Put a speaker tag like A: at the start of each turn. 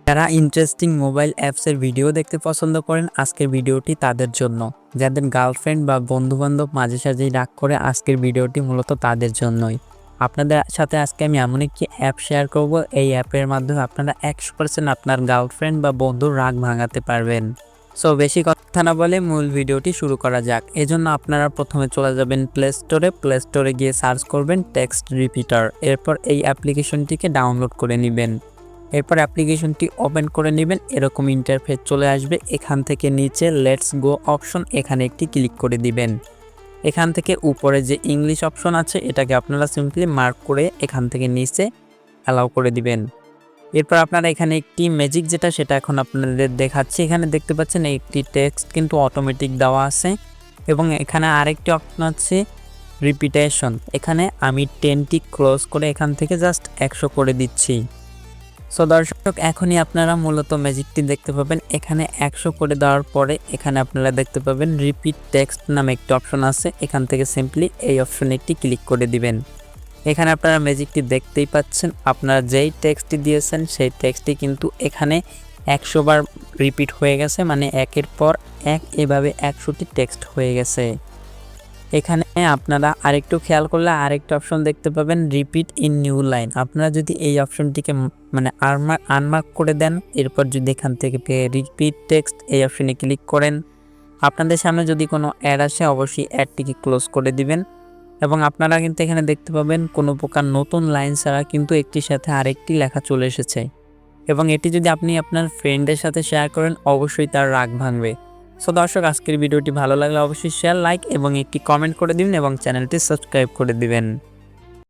A: যারা interesting mobile অ্যাপসের video দেখতে পছন্দ করেন, আজকের ভিডিওটি তাদের জন্য। যাদের গার্লফ্রেন্ড বা বন্ধুবান্ধব মাঝে সাঝেই রাগ করে, আজকের ভিডিওটি মূলত তাদের জন্যই। আপনাদের সাথে আজকে আমি এমন একটি অ্যাপ শেয়ার করব, এই অ্যাপের মাধ্যমে আপনারা 100% আপনার গার্লফ্রেন্ড বা বন্ধুর রাগ ভাঙাতে পারবেন। সো বেশি কথা না বলে মূল ভিডিওটি শুরু করা যাক। এজন্য আপনারা প্রথমে চলে যাবেন প্লে স্টোরে গিয়ে সার্চ করবেন টেক্সট রিপিটার। এরপর এই অ্যাপ্লিকেশনটিকে ডাউনলোড করে নেবেন। এরপর অ্যাপ্লিকেশনটি ওপেন করে নেবেন। এরকম ইন্টারফেস চলে আসবে। এখান থেকে নিচে লেটস গো অপশন, এখানে একটি ক্লিক করে দিবেন। এখান থেকে উপরে যে ইংলিশ অপশন আছে এটাকে আপনারা সিম্পলি মার্ক করে এখান থেকে নিচে অ্যালাউ করে দিবেন। এরপর আপনারা এখানে একটি ম্যাজিক সেটা এখন আপনাদের দেখাচ্ছি। এখানে দেখতে পাচ্ছেন একটি টেক্সট কিন্তু অটোমেটিক দেওয়া আছে এবং এখানে আরেকটি অপশন আছে রিপিটেশন। এখানে আমি 10টি ক্লোজ করে এখান থেকে জাস্ট 100 করে দিচ্ছি। সো দর্শক, এখনই আপনারা মূলত ম্যাজিকটি দেখতে পাবেন। এখানে 100 করে দেওয়ার পরে এখানে আপনারা দেখতে পাবেন রিপিট টেক্সট নামে একটি অপশন আছে। এখান থেকে সিম্পলি এই অপশনে একটি ক্লিক করে দিবেন। এখানে আপনারা ম্যাজিকটি দেখতেই পাচ্ছেন। আপনারা যেই টেক্সটটি দিয়েছেন সেই টেক্সটটি কিন্তু এখানে 100 বার রিপিট হয়ে গেছে, মানে একের পর এক এভাবে 100টি টেক্সট হয়ে গেছে। এখানে আপনারা আরেকটু খেয়াল করলে আরেকটা অপশন দেখতে পাবেন রিপিট ইন নিউ লাইন। আপনারা যদি এই অপশনটিকে মানে আনমার্ক করে দেন, এরপর যদি এখান থেকে রিপিট টেক্সট এই অপশনে ক্লিক করেন, আপনাদের সামনে যদি কোনো অ্যাড আসে অবশ্যই অ্যাডটিকে ক্লোজ করে দিবেন। এবং আপনারা কিন্তু এখানে দেখতে পাবেন কোনো প্রকার নতুন লাইন ছাড়া কিন্তু একটির সাথে আরেকটি লেখা চলে এসেছে। এবং এটি যদি আপনি আপনার ফ্রেন্ডের সাথে শেয়ার করেন, অবশ্যই তার রাগ ভাঙবে। সো দর্শক, আজকের ভিডিওটি ভালো লাগলে অবশ্যই শেয়ার, লাইক এবং একটি কমেন্ট করে দিবেন এবং চ্যানেলটি সাবস্ক্রাইব করে দিবেন।